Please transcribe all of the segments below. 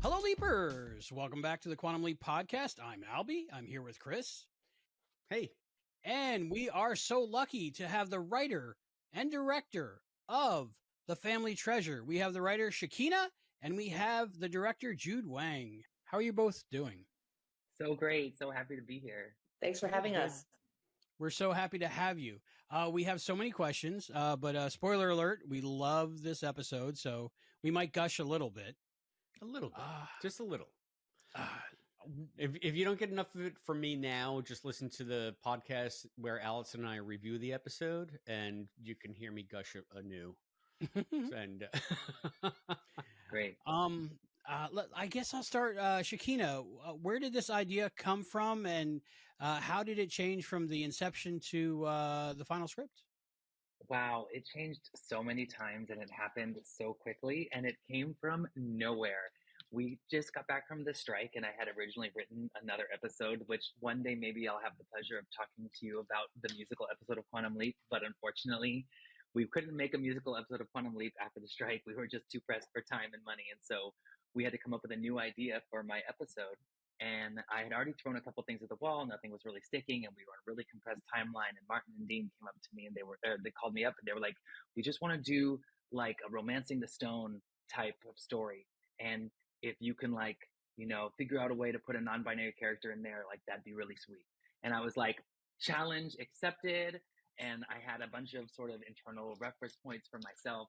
Hello, Leapers! Welcome back to the Quantum Leap Podcast. I'm Albie. I'm here with Chris. Hey. And we are so lucky to have the writer and director of The Family Treasure. We have the writer Shakina, and we have the director Jude Weng. How are you both doing? So great. So happy to be here. Thanks for having us. We're so happy to have you. We have so many questions, but spoiler alert, we love this episode, so we might gush a little bit. A little bit. Just a little. If you don't get enough of it from me now, just listen to the podcast where Addison and I review the episode, and you can hear me gush anew. And great. I guess I'll start. Shakina, where did this idea come from, and how did it change from the inception to the final script? Wow, it changed so many times and it happened so quickly, and it came from nowhere. We just got back from the strike, and I had originally written another episode, which one day maybe I'll have the pleasure of talking to you about the musical episode of Quantum Leap. But unfortunately, we couldn't make a musical episode of Quantum Leap after the strike. We were just too pressed for time and money. And so we had to come up with a new idea for my episode. And I had already thrown a couple things at the wall. Nothing was really sticking, and we were on a really compressed timeline. And Martin and Dean came up to me, and they called me up, and they were like, "We just want to do like a Romancing the Stone type of story, and if you can figure out a way to put a non-binary character in there, like that'd be really sweet." And I was like, challenge accepted. And I had a bunch of sort of internal reference points for myself.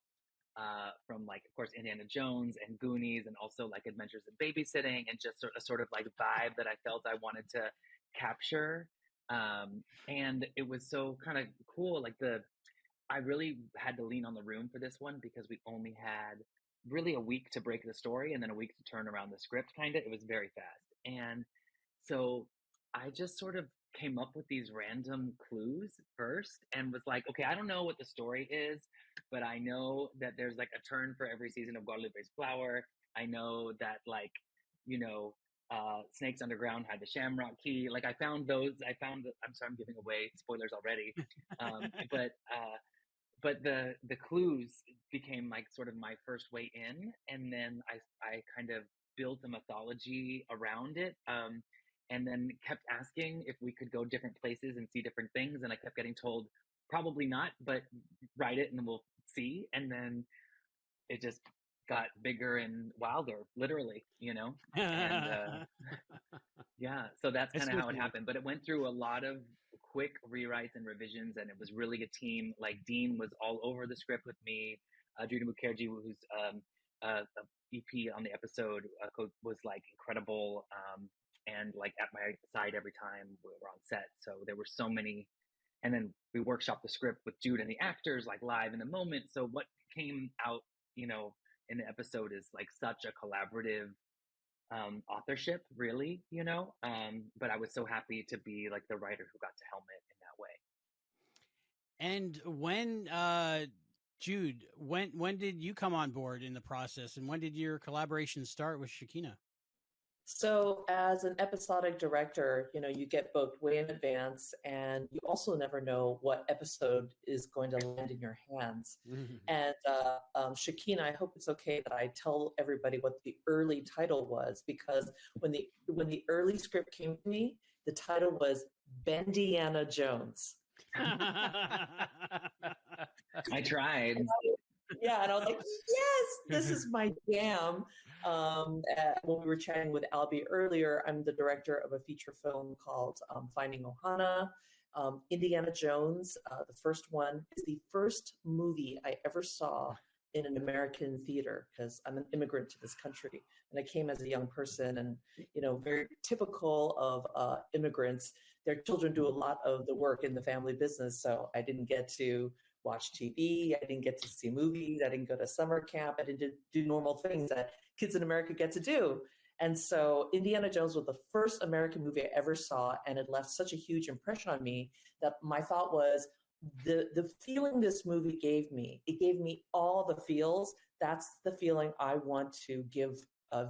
From of course, Indiana Jones and Goonies, and also like Adventures in Babysitting, and just a sort of like vibe that I felt I wanted to capture. And it was so kind of cool. I really had to lean on the room for this one because we only had really a week to break the story and then a week to turn around the script. It was very fast. And so I just sort of came up with these random clues first and was like, okay, I don't know what the story is, but I know that there's like a turn for every season of Guadalupe's Flower. I know that Snakes Underground had the Shamrock Key. I'm sorry, I'm giving away spoilers already. But the clues became like sort of my first way in, and then I kind of built a mythology around it. And then kept asking if we could go different places and see different things. And I kept getting told, probably not, but write it and we'll see. And then it just got bigger and wilder, literally, And yeah, so that's kind of how it happened. But it went through a lot of quick rewrites and revisions, and it was really a team. Like Dean was all over the script with me. Judy Mukherjee, who's EP on the episode, was like incredible. And like at my side every time we were on set. So there were so many, and then we workshopped the script with Jude and the actors like live in the moment. So what came out, in the episode is like such a collaborative authorship, really, but I was so happy to be like the writer who got to helm it in that way. And when, Jude, when did you come on board in the process, and when did your collaboration start with Shakina? So as an episodic director, you get booked way in advance, and you also never know what episode is going to land in your hands. Mm-hmm. And Shakina, I hope it's okay that I tell everybody what the early title was, because when the early script came to me, the title was Bendiana Jones. I tried. Yeah, and I was like, yes, this is my jam. When we were chatting with Albie earlier, I'm the director of a feature film called Finding Ohana. Indiana Jones, the first one, is the first movie I ever saw in an American theater, because I'm an immigrant to this country. And I came as a young person, and, very typical of immigrants, their children do a lot of the work in the family business. So I didn't get to watch TV. I didn't get to see movies. I didn't go to summer camp. I didn't do normal things that kids in America get to do. And so Indiana Jones was the first American movie I ever saw, and it left such a huge impression on me that my thought was, the feeling this movie gave me, it gave me all the feels. That's the feeling I want to give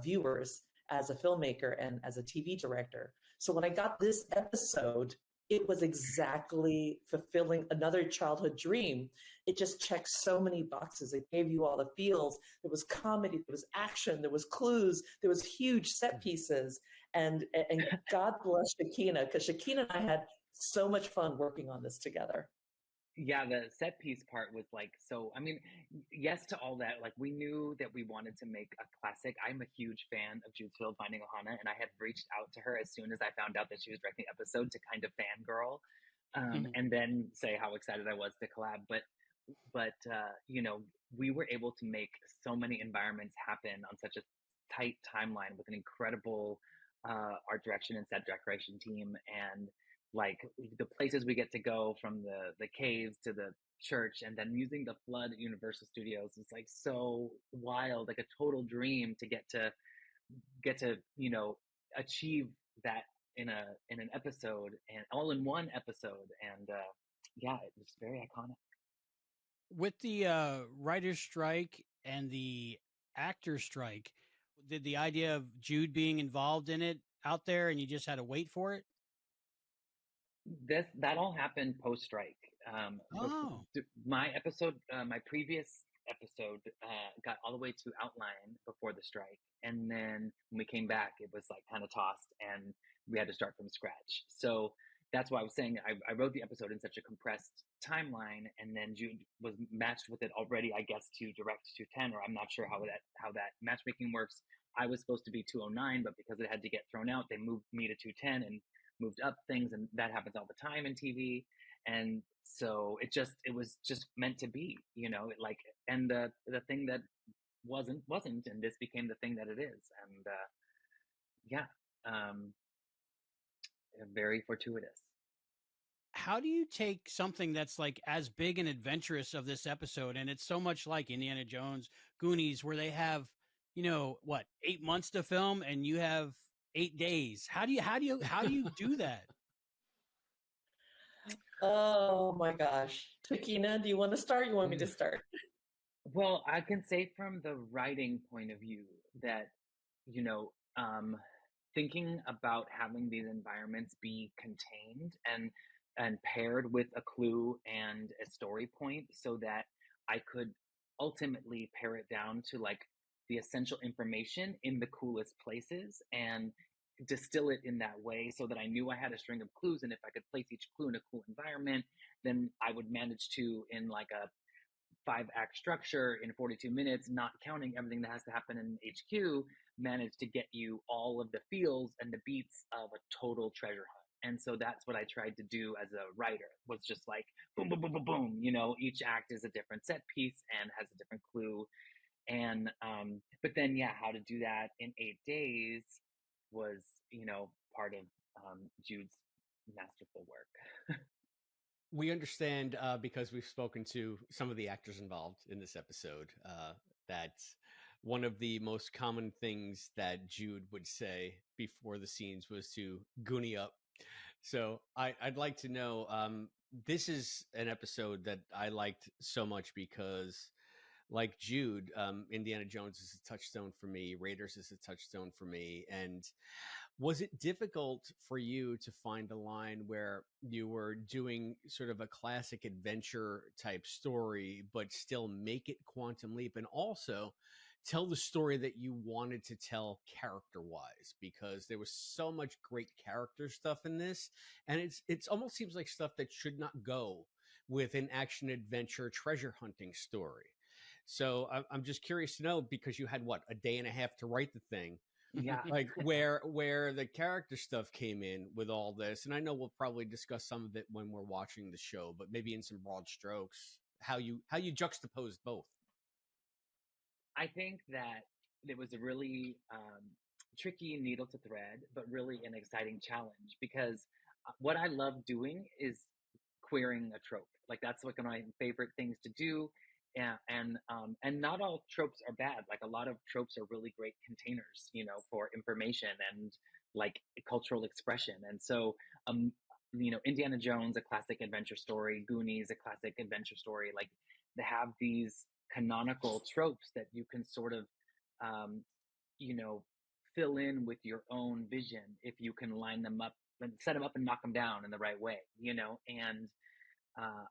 viewers as a filmmaker and as a TV director. So when I got this episode, it was exactly fulfilling another childhood dream. it just checked so many boxes. It gave you all the feels. There was comedy, there was action, there was clues, there was huge set pieces. And God bless Shakina, because Shakina and I had so much fun working on this together. Yeah, the set piece part was like, so, I mean, yes to all that. Like, we knew that we wanted to make a classic. I'm a huge fan of Jude's Finding Ohana, and I had reached out to her as soon as I found out that she was directing the episode to kind of fangirl, and then say how excited I was to collab. But you know, we were able to make so many environments happen on such a tight timeline with an incredible art direction and set decoration team, and like the places we get to go, from the caves to the church, and then using the flood at Universal Studios is like so wild, like a total dream to get to you know, achieve that in an episode, and all in one episode. And yeah, it was very iconic. With the writer's strike and the actor strike, did the idea of Jude being involved in it out there and you just had to wait for it? That all happened post strike. Oh. My episode, my previous episode, got all the way to outline before the strike, and then when we came back, it was like kind of tossed, and we had to start from scratch. So that's why I was saying I wrote the episode in such a compressed timeline, and then Jude was matched with it already, I guess, to direct 210, or I'm not sure how that matchmaking works. I was supposed to be 209, but because it had to get thrown out, they moved me to 210 and moved up things, and that happens all the time in TV. And so it was just meant to be, you know, like, and the thing that wasn't, and this became the thing that it is. And yeah, very fortuitous. How do you take something that's like as big and adventurous of this episode, and it's so much like Indiana Jones, Goonies, where they have, you know, what, 8 months to film and you have 8 days? How do you do that? Oh my gosh. Shakina, do you want to start? You want me to start? Well, I can say from the writing point of view that, you know, thinking about having these environments be contained and paired with a clue and a story point, so that I could ultimately pare it down to like the essential information in the coolest places, and distill it in that way, so that I knew I had a string of clues, and if I could place each clue in a cool environment, then I would manage to, in like a 5-act structure in 42 minutes, not counting everything that has to happen in HQ, manage to get you all of the feels and the beats of a total treasure hunt. And so that's what I tried to do as a writer, was just like boom, boom, boom, boom, boom. You know, each act is a different set piece and has a different clue. And but then, yeah, how to do that in 8 days was, you know, part of Jude's masterful work. We understand, because we've spoken to some of the actors involved in this episode, that one of the most common things that Jude would say before the scenes was to goonie up. So I'd like to know, this is an episode that I liked so much because, like Jude, Indiana Jones is a touchstone for me. Raiders is a touchstone for me. And was it difficult for you to find a line where you were doing sort of a classic adventure type story, but still make it Quantum Leap, and also tell the story that you wanted to tell character wise? Because there was so much great character stuff in this, and it's almost seems like stuff that should not go with an action adventure treasure hunting story. So I'm just curious to know, because you had what, a day and a half to write the thing, Yeah. like where the character stuff came in with all this. And I know we'll probably discuss some of it when we're watching the show, but maybe in some broad strokes, how you juxtaposed both. I think that it was a really tricky needle to thread, but really an exciting challenge, because what I love doing is queering a trope. Like, that's like one of my favorite things to do. And not all tropes are bad. Like, a lot of tropes are really great containers, you know, for information and like cultural expression. And so, you know, Indiana Jones, a classic adventure story, Goonies, a classic adventure story, like, they have these canonical tropes that you can sort of, you know, fill in with your own vision if you can line them up and set them up and knock them down in the right way, you know. And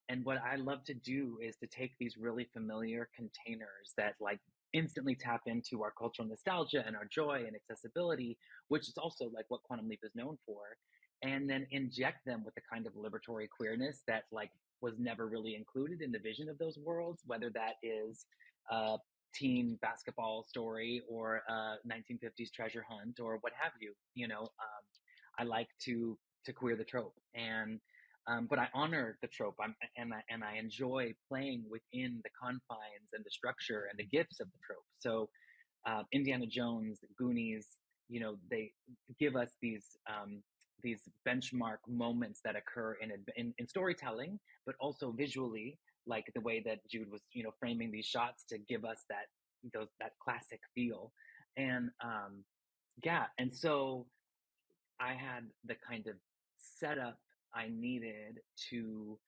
And what I love to do is to take these really familiar containers that like instantly tap into our cultural nostalgia and our joy and accessibility, which is also like what Quantum Leap is known for, and then inject them with the kind of liberatory queerness that like was never really included in the vision of those worlds, whether that is a teen basketball story or a 1950s treasure hunt or what have you. I like to queer the trope, and but I honor the trope. And I enjoy playing within the confines and the structure and the gifts of the trope. So Indiana Jones, Goonies, they give us these benchmark moments that occur in storytelling, but also visually, like the way that Jude was, framing these shots to give us that classic feel. And yeah, and so I had the kind of setup I needed to,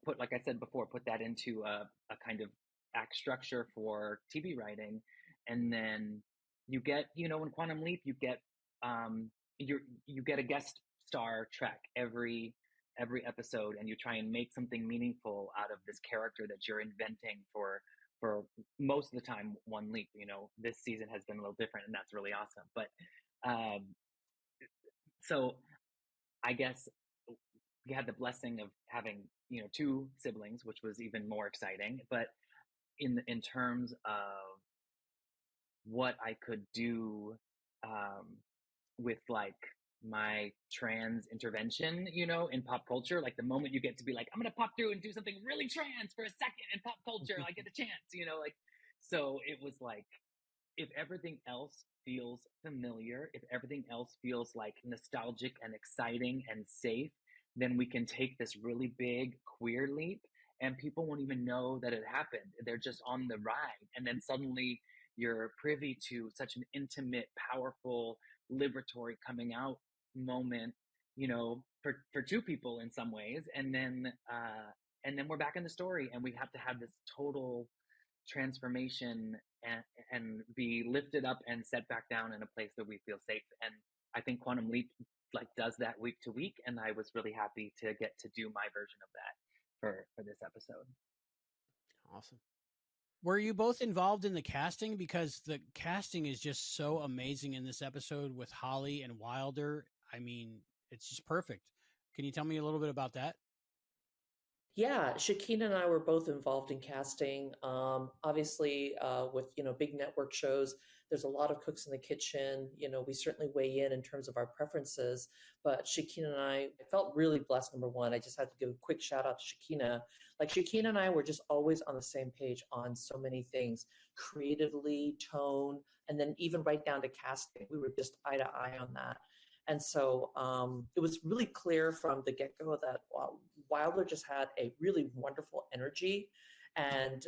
put, like I said before, put that into a kind of act structure for TV writing. And then you get, in Quantum Leap, you get, you get a guest star track every episode, and you try and make something meaningful out of this character that you're inventing for most of the time one leap. This season has been a little different, and that's really awesome. But so I guess we had the blessing of having, two siblings, which was even more exciting. But in terms of what I could do with like my trans intervention, in pop culture, like the moment you get to be like, I'm gonna pop through and do something really trans for a second in pop culture, I get a chance, like, so it was like, if everything else feels familiar, if everything else feels like nostalgic and exciting and safe, then we can take this really big queer leap and people won't even know that it happened. They're just on the ride. And then suddenly you're privy to such an intimate, powerful, liberatory coming out moment, for two people in some ways. And then we're back in the story, and we have to have this total transformation and be lifted up and set back down in a place that we feel safe. And I think Quantum Leap like does that week to week, and I was really happy to get to do my version of that for this episode. Awesome. Were you both involved in the casting? Because the casting is just so amazing in this episode with Holly and Wilder. I mean, it's just perfect. Can you tell me a little bit about that? Yeah, Shakina and I were both involved in casting. Obviously, with big network shows, there's a lot of cooks in the kitchen. We certainly weigh in terms of our preferences. But Shakina and I felt really blessed. Number one, I just had to give a quick shout out to Shakina. Like Shakina and I were just always on the same page on so many things, creatively, tone, and then even right down to casting. We were just eye to eye on that. And so it was really clear from the get-go that Wilder just had a really wonderful energy and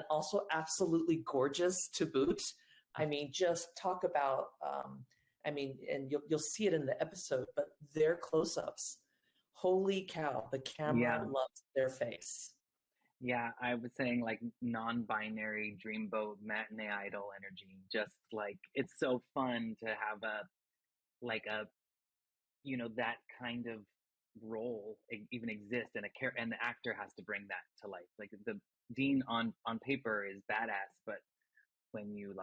also absolutely gorgeous to boot. I mean, just talk about, and you'll see it in the episode, but their close-ups, holy cow, the camera loves their face. Yeah, I was saying like non-binary dreamboat matinee idol energy. Just like, it's so fun to have that kind of role even exist, and and the actor has to bring that to life. Like the Dean on paper is badass, but when you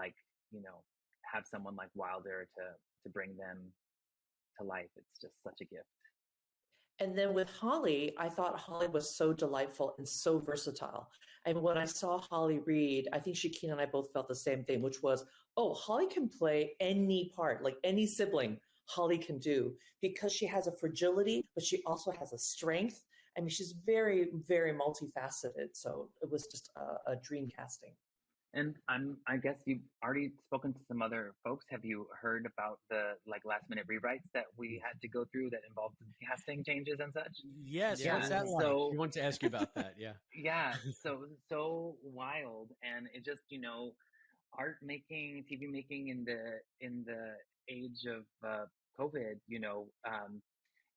have someone like Wilder to bring them to life, it's just such a gift. And then with Holly, I thought Holly was so delightful and so versatile. And when I saw Holly read, I think Shakina and I both felt the same thing, which was, oh, Holly can play any part, like any sibling Holly can do, because she has a fragility, but she also has a strength. I mean, she's very, very multifaceted. So it was just a dream casting. And I guess you've already spoken to some other folks. Have you heard about the last minute rewrites that we had to go through that involved casting changes and such? Yes. Yeah. What's that like? So We want to ask you about that. Yeah. yeah, so wild. And it just, art making, TV making in the age of COVID,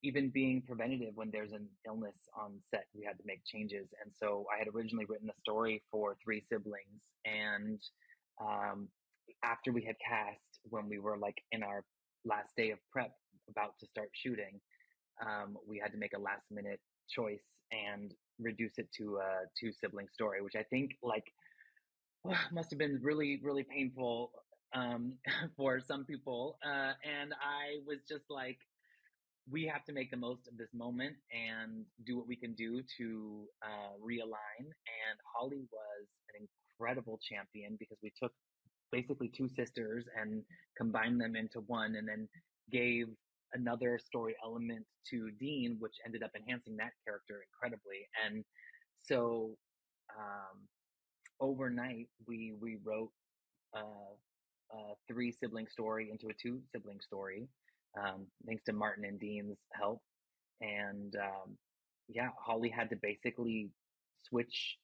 even being preventative when there's an illness on set, we had to make changes. And so I had originally written a story for three siblings, and after we had cast, when we were like in our last day of prep about to start shooting, we had to make a last minute choice and reduce it to a two sibling story, which I think must have been really, really painful for some people. And I was just like, we have to make the most of this moment and do what we can do to realign. And Holly was an incredible champion because we took basically two sisters and combined them into one, and then gave another story element to Dean, which ended up enhancing that character incredibly. And so overnight, we wrote a three sibling story into a two sibling story, thanks to Martin and Dean's help. And yeah, Holly had to basically switch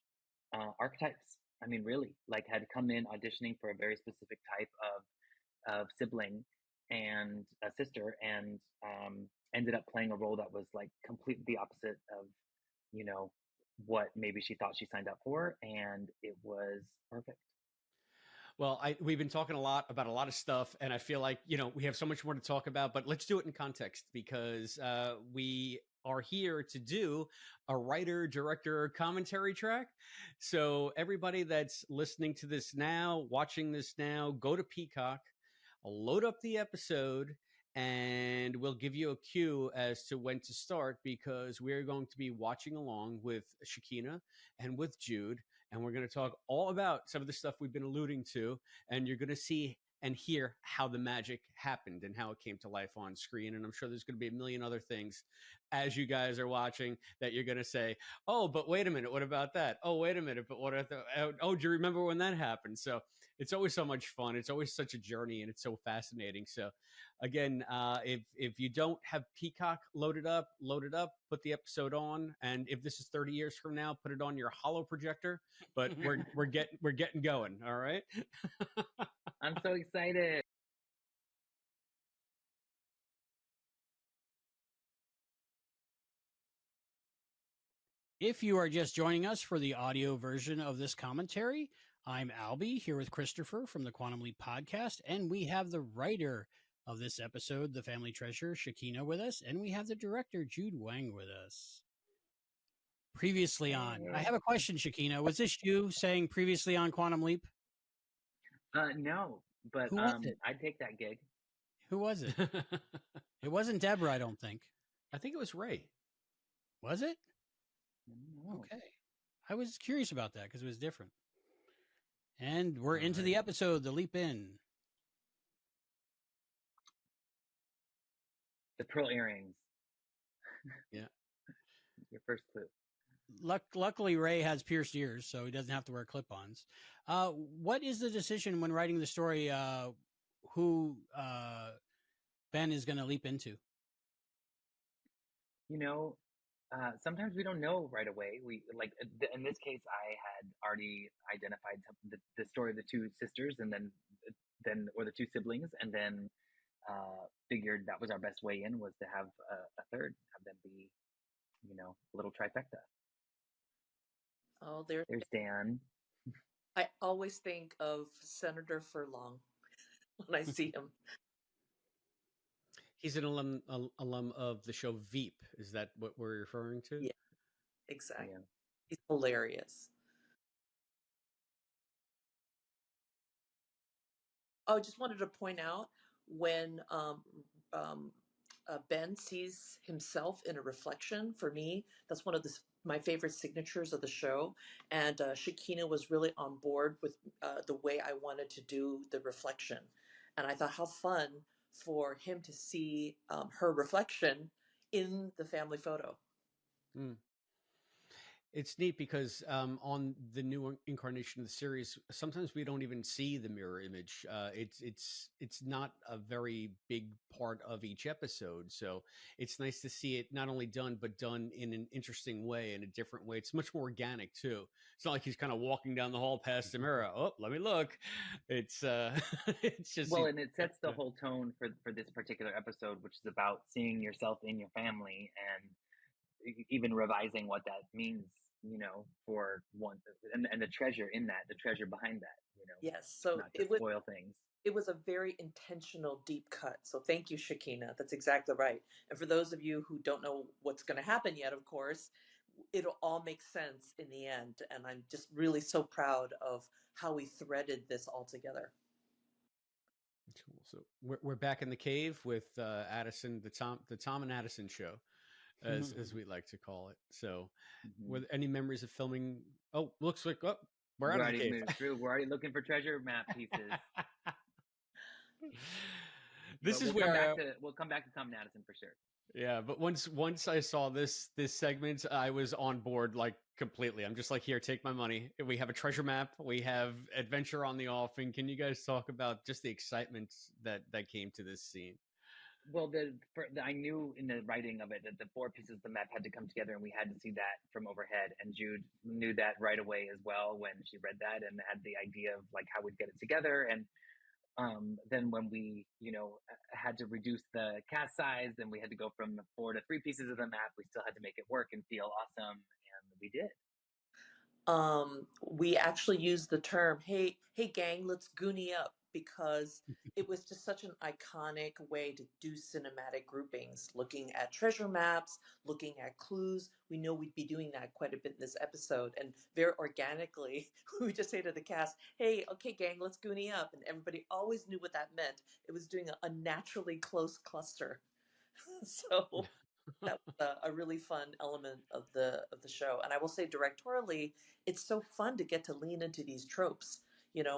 archetypes. I mean, really, like, had come in auditioning for a very specific type of sibling and a sister, and ended up playing a role that was like completely the opposite of, you know, what maybe she thought she signed up for, and it was perfect. Well, we've been talking a lot about a lot of stuff, and I feel like, we have so much more to talk about, but let's do it in context, because we are here to do a writer, director, commentary track. So everybody that's listening to this now, watching this now, go to Peacock, load up the episode, and we'll give you a cue as to when to start, because we're going to be watching along with Shakina and with Jude. And we're going to talk all about some of the stuff we've been alluding to. And you're going to see and hear how the magic happened and how it came to life on screen. And I'm sure there's going to be a million other things as you guys are watching that you're going to say, oh, but wait a minute, what about that? Oh, wait a minute, but what? Oh, do you remember when that happened? So it's always so much fun. It's always such a journey, and it's so fascinating. So again, if you don't have Peacock loaded up, put the episode on. And if this is 30 years from now, put it on your holo projector. But we're getting going. All right. I'm so excited. If you are just joining us for the audio version of this commentary, I'm Albie here with Christopher from the Quantum Leap podcast, and we have the writer of this episode, The Family Treasure, Shakina, with us, and we have the director, Jude Weng, with us. Previously on. I have a question, Shakina. Was this you saying previously on Quantum Leap? No, but Who was it? I'd take that gig. Who was it? It wasn't Deborah, I don't think. I think it was Ray. Was it? No. Okay. I was curious about that because it was different. And we're into the episode, The Leap In. The pearl earrings. Yeah. Your first clue. Luckily, Ray has pierced ears, so he doesn't have to wear clip-ons. What is the decision when writing the story, who Ben is going to leap into? Sometimes we don't know right away. In this case, I had already identified the story of the two sisters, and then or the two siblings, and then figured that was our best way in, was to have a third, have them be, a little trifecta. Oh, there's Dan. I always think of Senator Furlong when I see him. He's an alum of the show Veep. Is that what we're referring to? Yeah, exactly. Yeah. He's hilarious. Oh, I just wanted to point out when Ben sees himself in a reflection. For me, that's one of my favorite signatures of the show. And Shakina was really on board with the way I wanted to do the reflection. And I thought how fun for him to see her reflection in the family photo. Mm. It's neat because on the new incarnation of the series, sometimes we don't even see the mirror image. It's not a very big part of each episode, so it's nice to see it not only done, but done in an interesting way, in a different way. It's much more organic too. It's not like he's kind of walking down the hall past the mirror. Oh, let me look. It's it's just and it sets the whole tone for this particular episode, which is about seeing yourself in your family and even revising what that means, for one, and the treasure in that, the treasure behind that, Yes. So not to spoil things. it was a very intentional deep cut. So thank you, Shakina. That's exactly right. And for those of you who don't know what's going to happen yet, of course, it'll all make sense in the end. And I'm just really so proud of how we threaded this all together. Cool. So we're back in the cave with Addison, the Tom and Addison show, as we like to call it. So, were there any memories of filming? Oh, looks like we're out of the cave. Moved. We're already looking for treasure map pieces. This but is we'll where we'll come back to Tom and Addison for sure. Yeah, but once I saw this segment, I was on board like completely. I'm just like, here, take my money. We have a treasure map. We have adventure on the offing. Can you guys talk about just the excitement that came to this scene? Well, I knew in the writing of it that the 4 pieces of the map had to come together, and we had to see that from overhead. And Jude knew that right away as well when she read that and had the idea of like how we'd get it together. And then when we, had to reduce the cast size and we had to go from 4 to 3 pieces of the map, we still had to make it work and feel awesome, and we did. We actually used the term, hey gang, let's goonie up, because it was just such an iconic way to do cinematic groupings, looking at treasure maps, looking at clues. We know we'd be doing that quite a bit in this episode, and very organically we would just say to the cast, hey, okay gang, let's goonie up, and everybody always knew what that meant. It was doing a naturally close cluster. So that was a really fun element of the show. And I will say, directorially, it's so fun to get to lean into these tropes.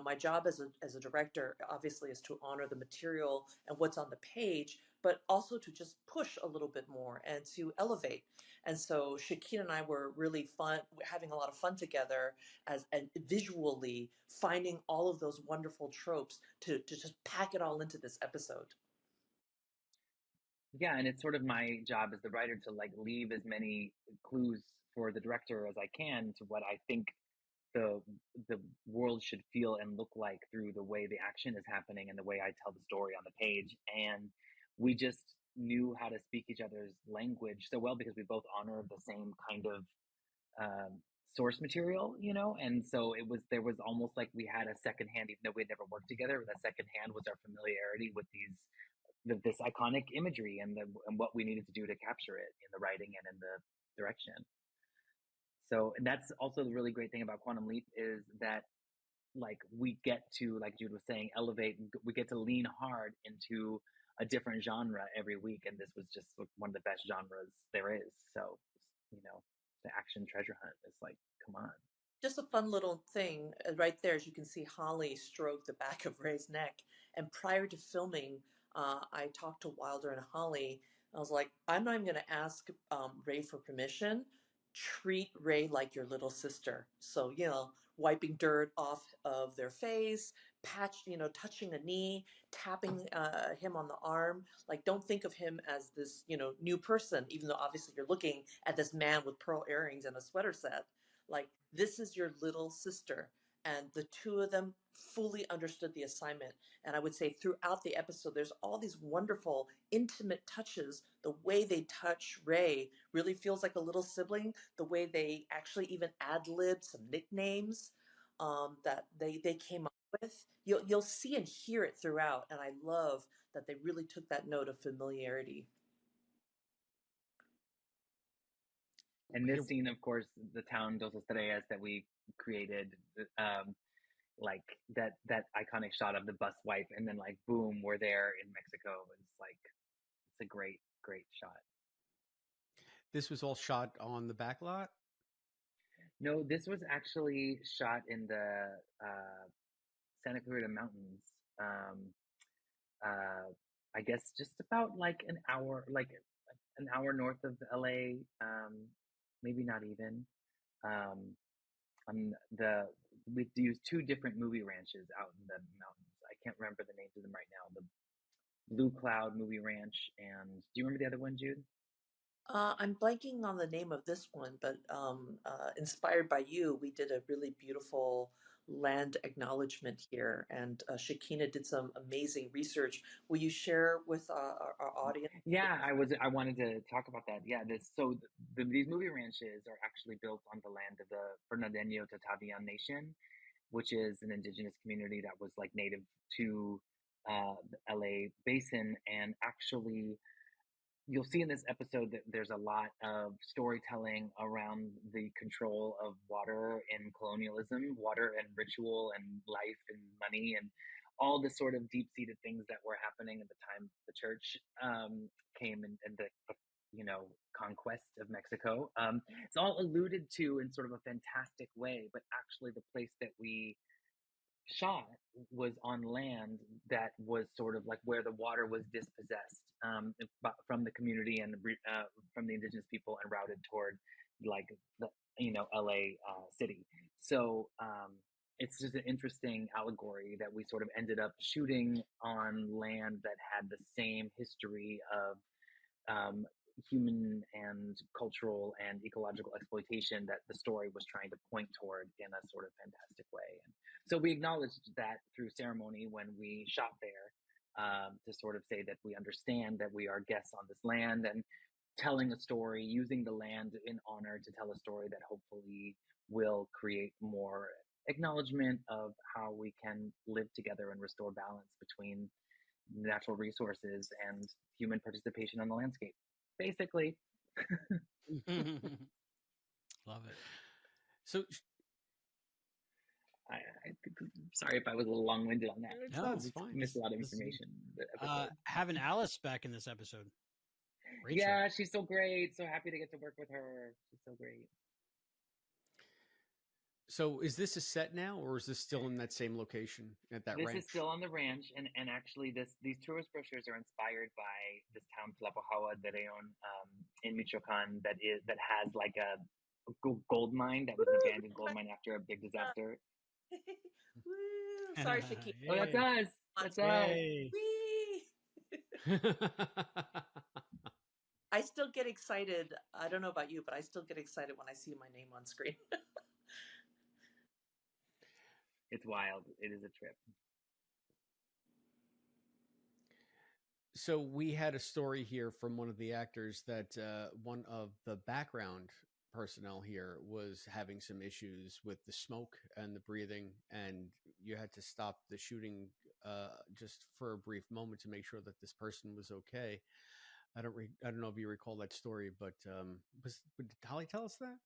My job as a director obviously is to honor the material and what's on the page, but also to just push a little bit more and to elevate. And so Shakina and I were really having a lot of fun together and visually finding all of those wonderful tropes to just pack it all into this episode. Yeah, and it's sort of my job as the writer to like leave as many clues for the director as I can to what I think the world should feel and look like through the way the action is happening and the way I tell the story on the page. And we just knew how to speak each other's language so well because we both honor the same kind of source material, and so there was almost like we had a second hand, even though we had never worked together. That second hand was our familiarity with this iconic imagery and what we needed to do to capture it in the writing and in the direction. So, and that's also the really great thing about Quantum Leap is that like we get to, like Jude was saying, elevate. We get to lean hard into a different genre every week, and this was just one of the best genres there is. So, the action treasure hunt is like, come on. Just a fun little thing right there, as you can see Holly stroke the back of Ray's neck. And prior to filming, I talked to Wilder and Holly. I was like, I'm not even going to ask Ray for permission. Treat Ray like your little sister. So, wiping dirt off of their face, touching a knee, tapping him on the arm. Like, don't think of him as this, new person, even though obviously you're looking at this man with pearl earrings and a sweater set. Like, this is your little sister. And the two of them fully understood the assignment. And I would say throughout the episode, there's all these wonderful, intimate touches. The way they touch Ray really feels like a little sibling. The way they actually even ad-lib some nicknames that they came up with. You'll see and hear it throughout. And I love that they really took that note of familiarity. And this scene, of course, the town Dos Estrellas that we created, like that iconic shot of the bus wipe, and then like boom, we're there in Mexico. It's a great shot. This was all shot on the back lot? No, this was actually shot in the Santa Clarita Mountains. I guess just about like an hour north of LA. Maybe not even. We used 2 different movie ranches out in the mountains. I can't remember the names of them right now. The Blue Cloud Movie Ranch, and do you remember the other one, Jude? I'm blanking on the name of this one, but inspired by you, we did a really beautiful land acknowledgement here, and Shakina did some amazing research. Will you share with our audience? Yeah, I wanted to talk about that. Yeah, these movie ranches are actually built on the land of the Fernandeño Tatavian Nation, which is an indigenous community that was like native to the LA basin. And actually, you'll see in this episode that there's a lot of storytelling around the control of water in colonialism, water and ritual and life and money and all the sort of deep-seated things that were happening at the time the church came and the conquest of Mexico. It's all alluded to in sort of a fantastic way, but actually the place that we shot was on land that was sort of like where the water was dispossessed from the community and from the indigenous people and routed toward like the LA city. So it's just an interesting allegory that we sort of ended up shooting on land that had the same history of human and cultural and ecological exploitation that the story was trying to point toward in a sort of fantastic way. And so we acknowledged that through ceremony when we shot there, to sort of say that we understand that we are guests on this land and telling a story, using the land in honor to tell a story that hopefully will create more acknowledgement of how we can live together and restore balance between natural resources and human participation on the landscape. Basically. Love it. So I sorry if I was a little long-winded on that. No, it's fine. Missed a lot of information. Having Alice back in this episode. Rachel. Yeah, she's so great. So happy to get to work with her. She's so great. So is this a set now, or is this still in that same location at that ranch? This is still on the ranch, and actually these tourist brochures are inspired by this town Tlapajawa de Leon in Michoacan that has like a gold mine that was an abandoned gold mine after a big disaster. Woo. Sorry, Shakina. Oh, that's us. That's us. I still get excited. I don't know about you, but I still get excited when I see my name on screen. It's wild. It is a trip. So we had a story here from one of the actors that one of the background personnel here was having some issues with the smoke and the breathing, and you had to stop the shooting just for a brief moment to make sure that this person was okay. I don't know if you recall that story, but did Holly tell us that?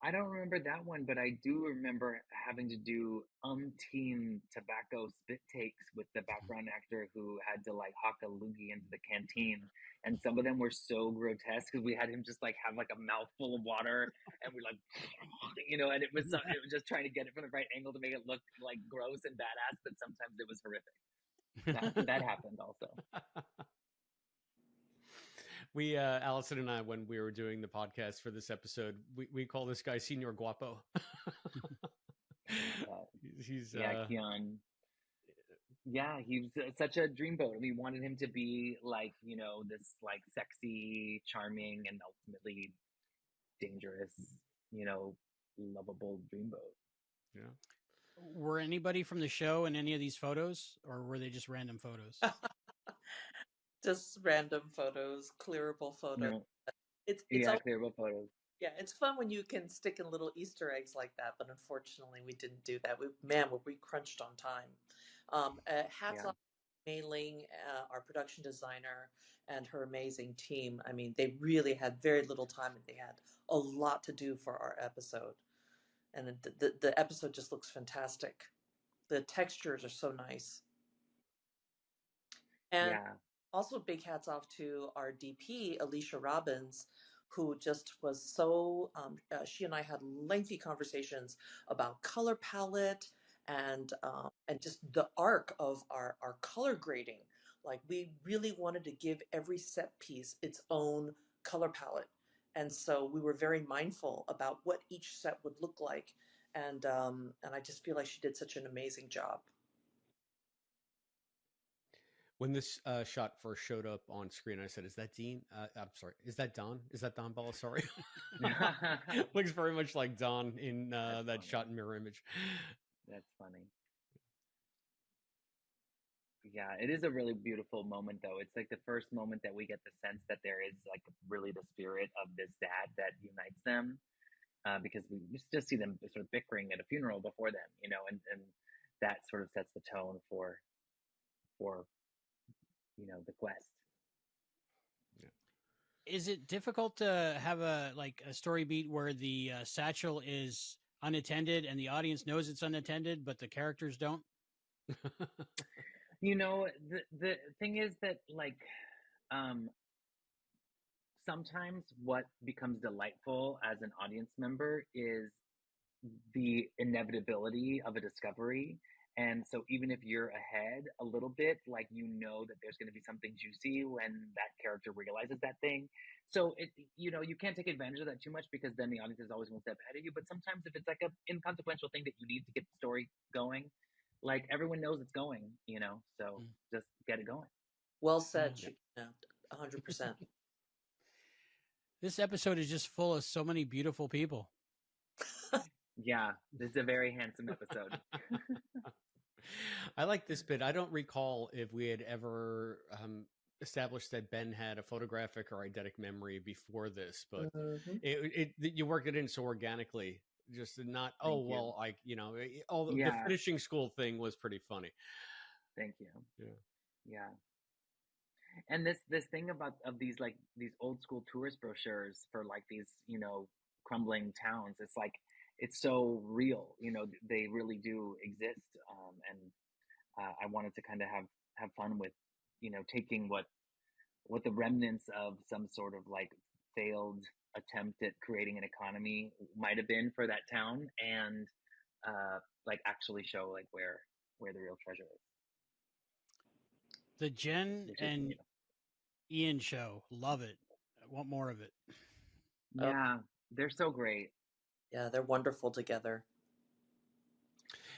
I don't remember that one, but I do remember having to do umpteen tobacco spit takes with the background actor who had to like hawk a loogie into the canteen. And some of them were so grotesque because we had him just like have like a mouthful of water and we like, and it was just trying to get it from the right angle to make it look like gross and badass, but sometimes it was horrific. That happened also. We, Allison and I, when we were doing the podcast for this episode, we call this guy Senor Guapo. He's Keon. Yeah, he was such a dreamboat. We wanted him to be like, this like sexy, charming, and ultimately dangerous, lovable dreamboat. Yeah. Were anybody from the show in any of these photos, or were they just random photos? Just random photos, clearable photos. No. It's clearable photos. Yeah, it's fun when you can stick in little Easter eggs like that, but unfortunately we didn't do that. We crunched on time. Hats off to Mei Ling, our production designer, and her amazing team. I mean, they really had very little time and they had a lot to do for our episode. And the episode just looks fantastic. The textures are so nice. And also big hats off to our DP, Alicia Robbins, who just was so, she and I had lengthy conversations about color palette and just the arc of our color grading. Like we really wanted to give every set piece its own color palette. And so we were very mindful about what each set would look like. And I just feel like she did such an amazing job. When this shot first showed up on screen, I said, "Is that Dean? I'm sorry. Is that Don? Is that Don Baldessari?" Looks very much like Don in that funny shot in mirror image. That's funny. Yeah, it is a really beautiful moment, though. It's like the first moment that we get the sense that there is like really the spirit of this dad that unites them, because we just see them sort of bickering at a funeral before them, and that sort of sets the tone for for the quest. Is it difficult to have a story beat where the satchel is unattended and the audience knows it's unattended, but the characters don't? The thing is that sometimes what becomes delightful as an audience member is the inevitability of a discovery. And so even if you're ahead a little bit, that there's going to be something juicy when that character realizes that thing. So you can't take advantage of that too much, because then the audience is always one step ahead of you. But sometimes if it's like a inconsequential thing that you need to get the story going, everyone knows it's going, so just get it going. Well said, Shakina. 100%. This episode is just full of so many beautiful people. Yeah, this is a very handsome episode. I like this bit. I don't recall if we had ever established that Ben had a photographic or eidetic memory before this, but you worked it in so organically. Just not. The finishing school thing was pretty funny. Thank you. Yeah. And this thing of these old school tourist brochures for these crumbling towns, it's so real. They really do exist, and I wanted to kind of have fun with taking what the remnants of some sort of failed attempt at creating an economy might have been for that town, and actually show where the real treasure is. The Jen and Ian show, love it. I want more of it. Yeah, they're so great. Yeah, they're wonderful together.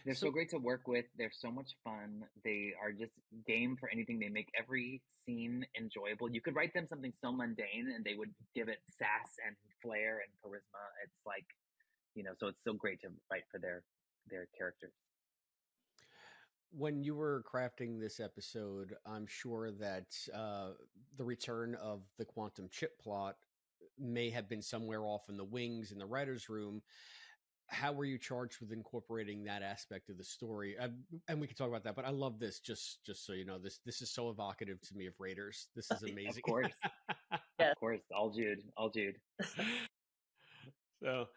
They're so great to work with. They're so much fun. They are just game for anything. They make every scene enjoyable. You could write them something so mundane and they would give it sass and flair and charisma. It's so it's so great to write for their characters. When you were crafting this episode, I'm sure that the return of the quantum chip plot may have been somewhere off in the wings in the writer's room. How were you charged with incorporating that aspect of the story? And we can talk about that, but I love this. Just so you know, this is so evocative to me of Raiders. This is amazing. Of course. Of course. All Jude. So,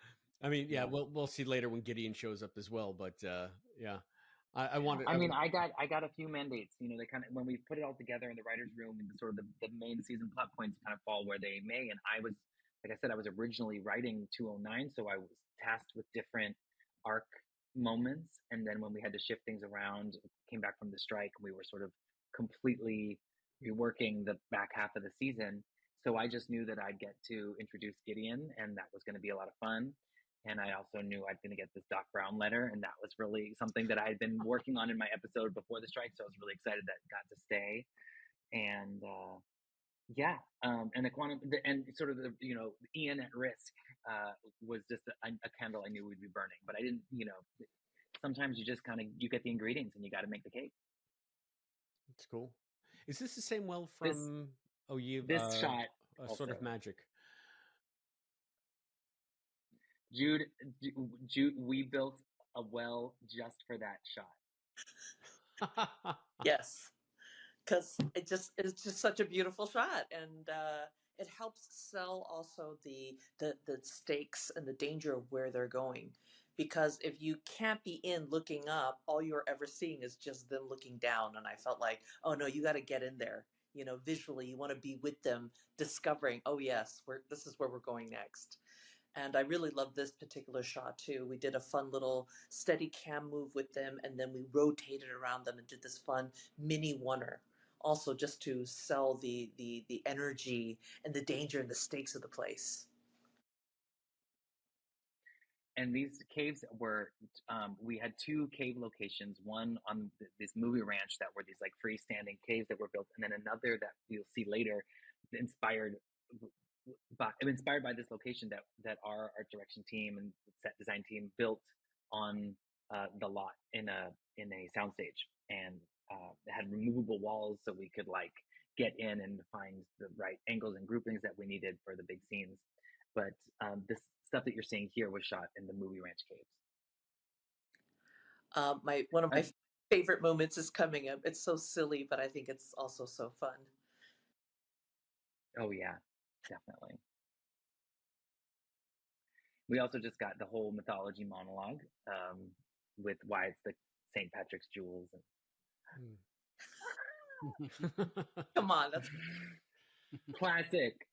I mean, we'll see later when Gideon shows up as well. But yeah, I wanted. I got a few mandates. They kind of, when we put it all together in the writer's room, sort of the main season plot points kind of fall where they may. And I was, like I said, I was originally writing 209, so I was tasked with different arc moments. And then when we had to shift things around, came back from the strike, we were sort of completely reworking the back half of the season. So I just knew that I'd get to introduce Gideon, and that was going to be a lot of fun. And I also knew I'd going to get this Doc Brown letter, and that was really something that I had been working on in my episode before the strike. So I was really excited that it got to stay. And and the quantum, and sort of the Ian at risk was just a candle I knew we'd be burning. But I didn't, sometimes you just you get the ingredients and you got to make the cake. It's cool. Is this the same well from this shot? Sort of Magic. Jude, we built a well just for that shot. Yes, because it's just such a beautiful shot, and it helps sell also the stakes and the danger of where they're going. Because if you can't be in looking up, all you're ever seeing is just them looking down. And I felt like, oh no, you got to get in there. Visually, you want to be with them, discovering, oh yes, this is where we're going next. And I really love this particular shot too. We did a fun little steady cam move with them, and then we rotated around them and did this fun mini oneer. Also, just to sell the energy and the danger and the stakes of the place. And these caves were, we had two cave locations, one on this movie ranch that were these freestanding caves that were built, and then another that you'll see later, inspired by this location that our art direction team and set design team built on the lot in a soundstage, and it had removable walls so we could get in and find the right angles and groupings that we needed for the big scenes. But this stuff that you're seeing here was shot in the movie ranch caves. One of my favorite moments is coming up. It's so silly, but I think it's also so fun. Oh yeah, definitely. We also just got the whole mythology monologue with why it's the St. Patrick's jewels. Come on, that's classic.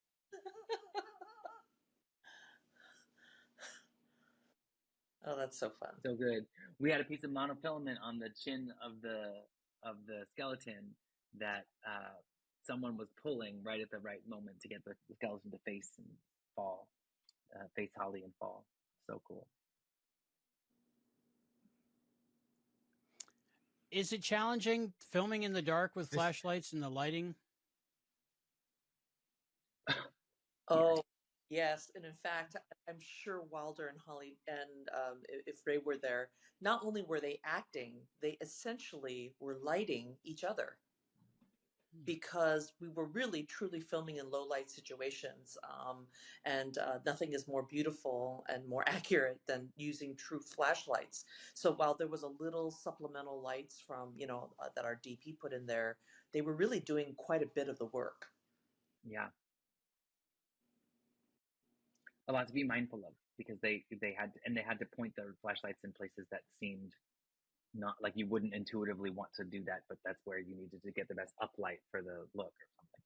Oh, that's so fun. So good. We had a piece of monofilament on the chin of the skeleton that someone was pulling right at the right moment to get the skeleton to face and fall, face Holly and fall. So cool. Is it challenging filming in the dark with flashlights and the lighting? Oh, yes. And in fact, I'm sure Wilder and Holly, and if Ray were there, not only were they acting, they essentially were lighting each other because we were really truly filming in low light situations. And nothing is more beautiful and more accurate than using true flashlights. So while there was a little supplemental lights from, that our DP put in there, they were really doing quite a bit of the work. Yeah. A lot to be mindful of because they had to point their flashlights in places that seemed not like you wouldn't intuitively want to do that, but that's where you needed to get the best uplight for the look or something.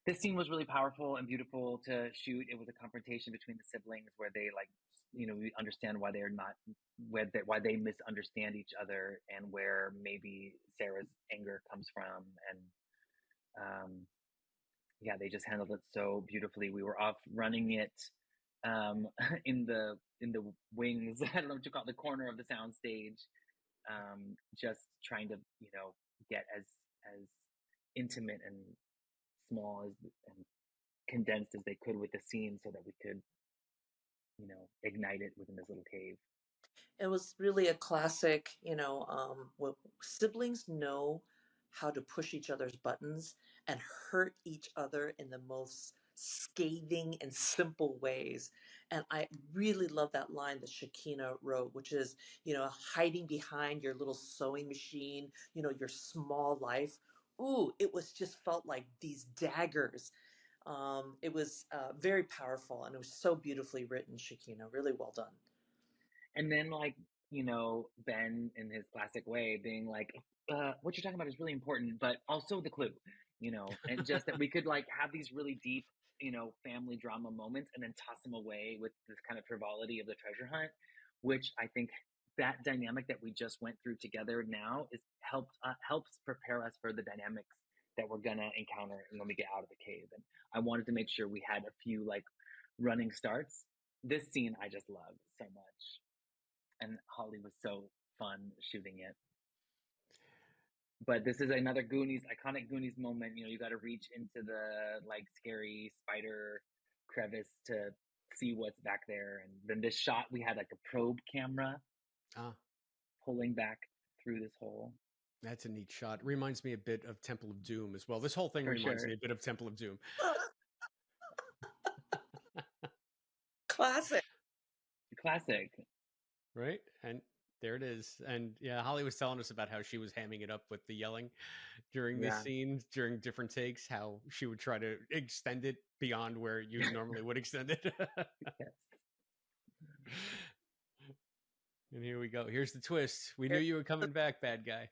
This scene was really powerful and beautiful to shoot. It was a confrontation between the siblings where they we understand why they're not, why they misunderstand each other and where maybe Sarah's anger comes from. And yeah, they just handled it so beautifully. We were off running it in the wings. I don't know what you call it, the corner of the soundstage, just trying to get as intimate and small and condensed as they could with the scene, so that we could ignite it within this little cave. It was really a classic. Siblings know how to push each other's buttons and hurt each other in the most scathing and simple ways. And I really love that line that Shakina wrote, which is, hiding behind your little sewing machine, your small life. Ooh, it was just felt like these daggers. It was very powerful, and it was so beautifully written, Shakina. Really well done. And then, Ben, in his classic way, being like, what you're talking about is really important, but also the clue, and just that we could have these really deep, family drama moments and then toss them away with this kind of frivolity of the treasure hunt, which I think that dynamic that we just went through together now helps prepare us for the dynamics that we're gonna encounter when we get out of the cave. And I wanted to make sure we had a few running starts. This scene I just loved so much. And Holly was so fun shooting it. But this is another iconic Goonies moment. You got to reach into the scary spider crevice to see what's back there. And then this shot, we had a probe camera pulling back through this hole. That's a neat shot. It reminds me a bit of Temple of Doom as well. This whole thing reminds me a bit of Temple of Doom. Classic. Right? And there it is. And yeah, Holly was telling us about how she was hamming it up with the yelling during this scene, during different takes, how she would try to extend it beyond where you normally would extend it. Yes. And here we go. Here's the twist. We knew you were coming back, bad guy.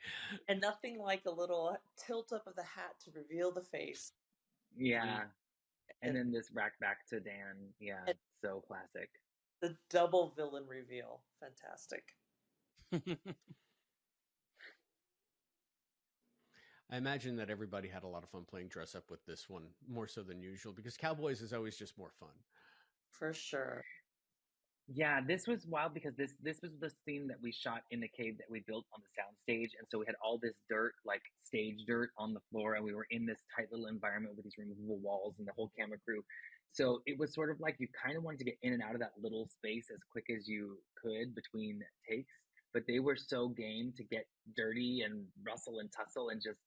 And nothing like a little tilt up of the hat to reveal the face. Yeah. And then this rack back to Dan. Yeah. So classic. The double villain reveal. Fantastic. I imagine that everybody had a lot of fun playing dress up with this one, more so than usual, because Cowboys is always just more fun. For sure. Yeah, this was wild because this was the scene that we shot in the cave that we built on the soundstage, and so we had all this dirt, stage dirt, on the floor, and we were in this tight little environment with these removable walls and the whole camera crew. So it was sort of like you kind of wanted to get in and out of that little space as quick as you could between takes, but they were so game to get dirty and rustle and tussle and just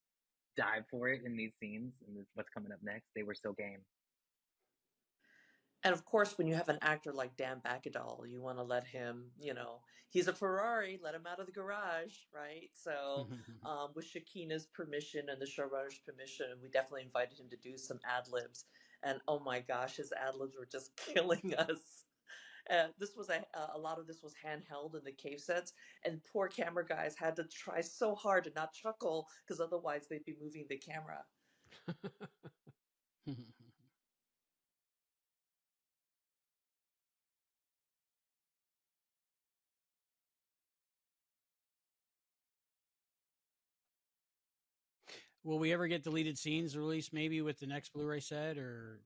dive for it in these scenes, and this, what's coming up next. They were so game. And of course, when you have an actor like Dan Bacadol, you want to let him, he's a Ferrari, let him out of the garage, right? So, with Shakina's permission and the showrunner's permission, we definitely invited him to do some ad libs. And oh my gosh, his ad libs were just killing us. This was a lot of this was handheld in the cave sets, and poor camera guys had to try so hard to not chuckle because otherwise they'd be moving the camera. Will we ever get deleted scenes released maybe with the next Blu-ray set or?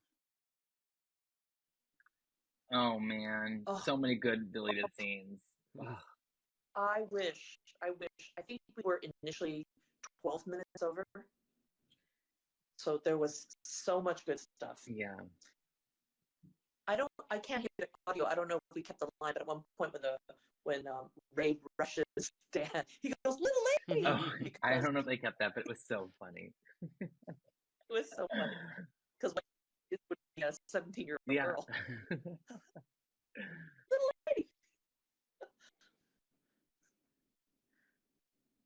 Oh man, so many good deleted scenes. I wish. I think we were initially 12 minutes over. So there was so much good stuff. Yeah. I can't hear the audio. I don't know if we kept the line, but at one point when Ray rushes Dan, he goes, "Little lady." I don't know if they kept that, but it was so funny. It was so funny. Because it would be a 17-year-old girl. Little lady.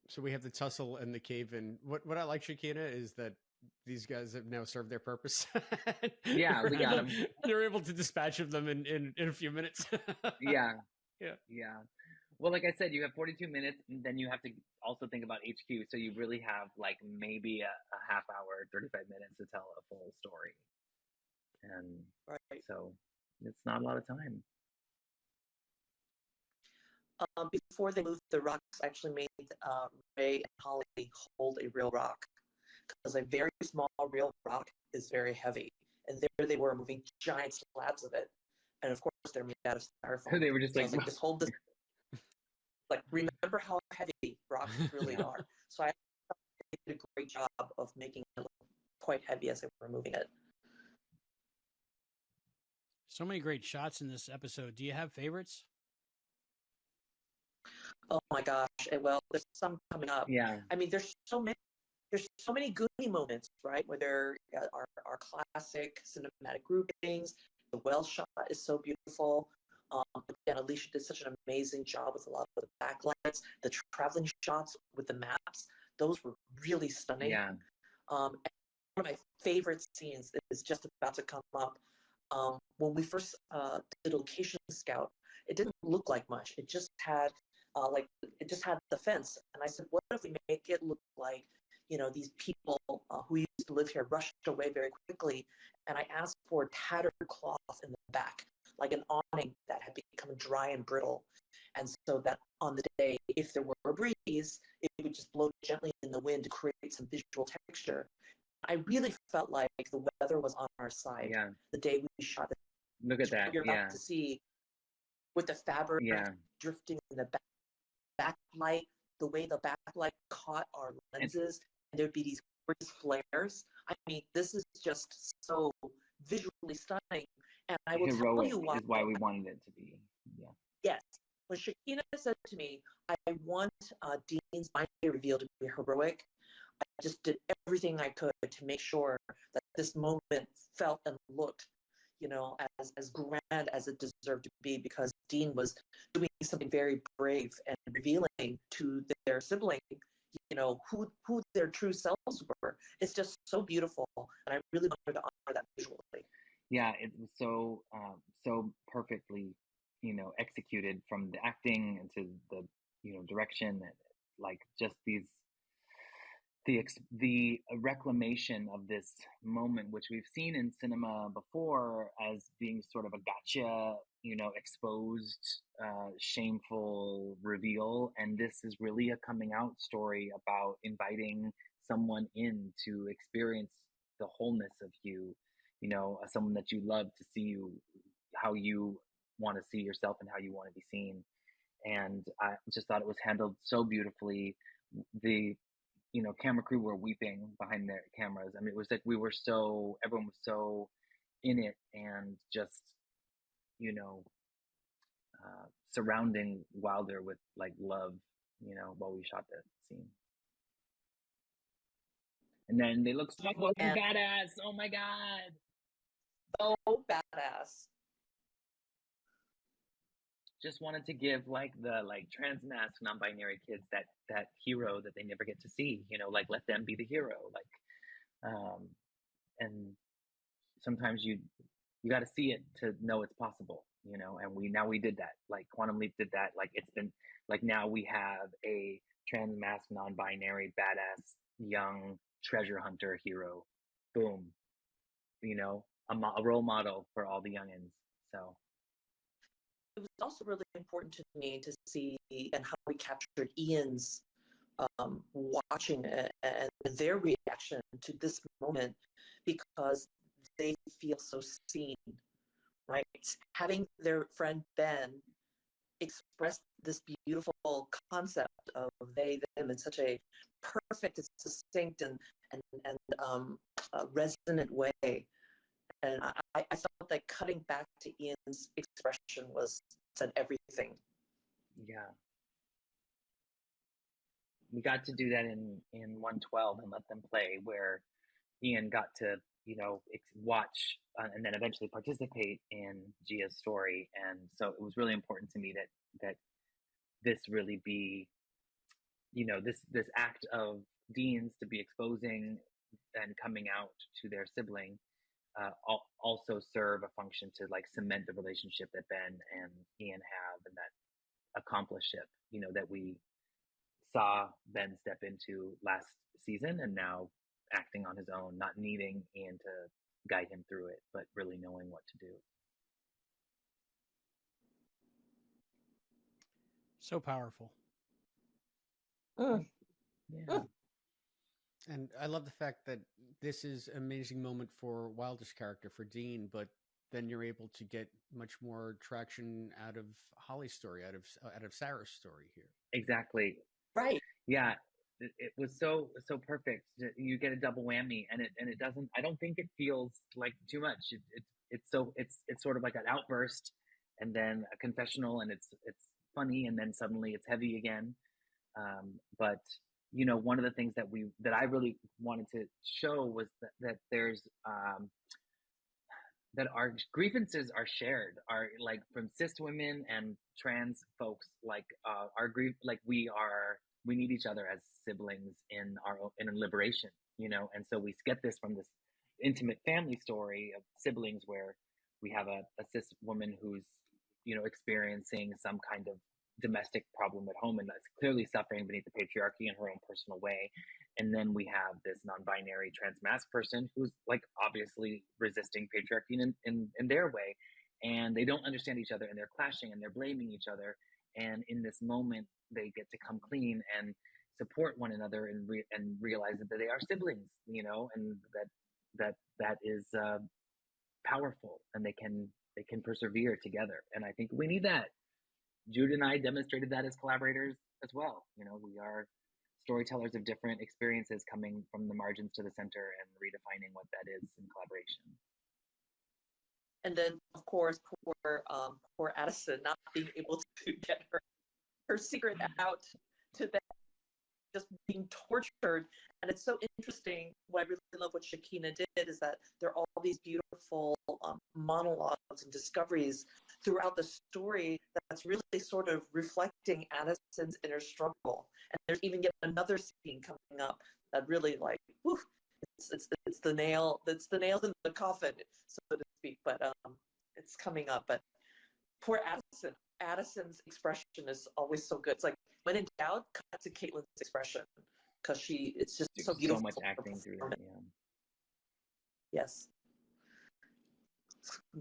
So we have the tussle and the cave, and what I like, Shakina, is that these guys have now served their purpose. Yeah, we got them. They're able to dispatch of them in a few minutes. Yeah. Yeah. Well, like I said, you have 42 minutes, and then you have to also think about HQ. So you really have like maybe a half hour, 35 minutes to tell a full story. And so it's not a lot of time. Before they moved the rocks, I actually made Ray and Holly hold a real rock, because a very small real rock is very heavy, and there they were moving giant slabs of it, and of course they're made out of styrofoam. They were just like, just hold this. Like, remember how heavy rocks really are. So I did a great job of making it look quite heavy as they were moving it. So many great shots in this episode. Do you have favorites? Oh my gosh! Well, there's some coming up. Yeah. I mean, there's so many Goonie moments, right? Where there are classic cinematic groupings. The well shot is so beautiful. Again, Alicia did such an amazing job with a lot of the backlights. The traveling shots with the maps, those were really stunning. Yeah. And one of my favorite scenes is just about to come up. When we first did Location Scout, it didn't look like much. It just had the fence, and I said, what if we make it look like, these people who used to live here rushed away very quickly? And I asked for tattered cloth in the back, like an awning that had become dry and brittle, and so that on the day, if there were a breeze, it would just blow gently in the wind to create some visual texture. I really felt like the weather was on our side. Yeah. The day we shot it. Look at that. You're about to see with the fabric drifting in the backlight, the way the backlight caught our lenses, and there'd be these gorgeous flares. I mean, this is just so visually stunning. And I will Heroic tell you why. is why we wanted it to be. Yeah. Yes. When Shakina said to me, I want Dean's binary reveal to be heroic, I just did everything I could to make sure that this moment felt and looked, as grand as it deserved to be, because Dean was doing something very brave and revealing to their sibling, who their true selves were. It's just so beautiful, and I really wanted to honor that visually. Yeah, it was so perfectly, executed, from the acting and to the, direction, and like just the reclamation of this moment, which we've seen in cinema before as being sort of a gotcha, exposed, shameful reveal. And this is really a coming out story about inviting someone in to experience the wholeness of you, someone that you love, to see you, how you want to see yourself and how you want to be seen. And I just thought it was handled so beautifully. The camera crew were weeping behind their cameras. I mean, it was like everyone was so in it, and just, surrounding Wilder with like love, while we shot that scene. And then they look so fucking badass. Oh my God. So badass. just wanted to give like the trans mask non-binary kids that hero that they never get to see, like let them be the hero. And sometimes you got to see it to know it's possible, and we did that. Like Quantum Leap did that. Like it's been like now we have a trans mask non-binary badass young treasure hunter hero. Boom. A role model for all the youngins. So it was also really important to me to see and how we captured Ian's watching it and their reaction to this moment, because they feel so seen, right? Having their friend Ben express this beautiful concept of they them in such a perfect and succinct and resonant way. And I felt like cutting back to Ian's expression said everything. Yeah. We got to do that in 112 and let them play, where Ian got to, watch and then eventually participate in Gia's story. And so it was really important to me that this really be, this act of Dean's to be exposing and coming out to their sibling also serve a function to like cement the relationship that Ben and Ian have, and that accompliceship, that we saw Ben step into last season, and now acting on his own, not needing Ian to guide him through it, but really knowing what to do. So powerful. Yeah. And I love the fact that this is an amazing moment for Wilder's character, for Dean, but then you're able to get much more traction out of Holly's story, out of Sarah's story here. Exactly. Right. Yeah. It was so perfect. You get a double whammy, and it doesn't. I don't think it feels like too much. It's sort of like an outburst, and then a confessional, and it's funny, and then suddenly it's heavy again. But one of the things that I really wanted to show was that there's that our grievances are shared, are like from cis women and trans folks, like our grief, like we need each other as siblings in liberation, and so we get this from this intimate family story of siblings where we have a cis woman who's experiencing some kind of domestic problem at home and that's clearly suffering beneath the patriarchy in her own personal way. And then we have this non-binary trans mask person who's like obviously resisting patriarchy in their way, and they don't understand each other, and they're clashing and they're blaming each other. And in this moment, they get to come clean and support one another and realize that they are siblings, and that is powerful, and they can persevere together. And I think we need that. Jude and I demonstrated that as collaborators as well. We are storytellers of different experiences coming from the margins to the center and redefining what that is in collaboration. And then, of course, poor Addison not being able to get her secret out to them, just being tortured. And it's so interesting. What I really love what Shakina did is that there are all these beautiful monologues and discoveries throughout the story that's really sort of reflecting Addison's inner struggle. And there's even yet another scene coming up that really like, whew, it's the nail in the coffin, so to speak. But it's coming up. But poor Addison's expression is always so good. It's like, when in doubt, cut to Caitlyn's expression, because it's just so beautiful. So much acting through that. Yeah. Yes.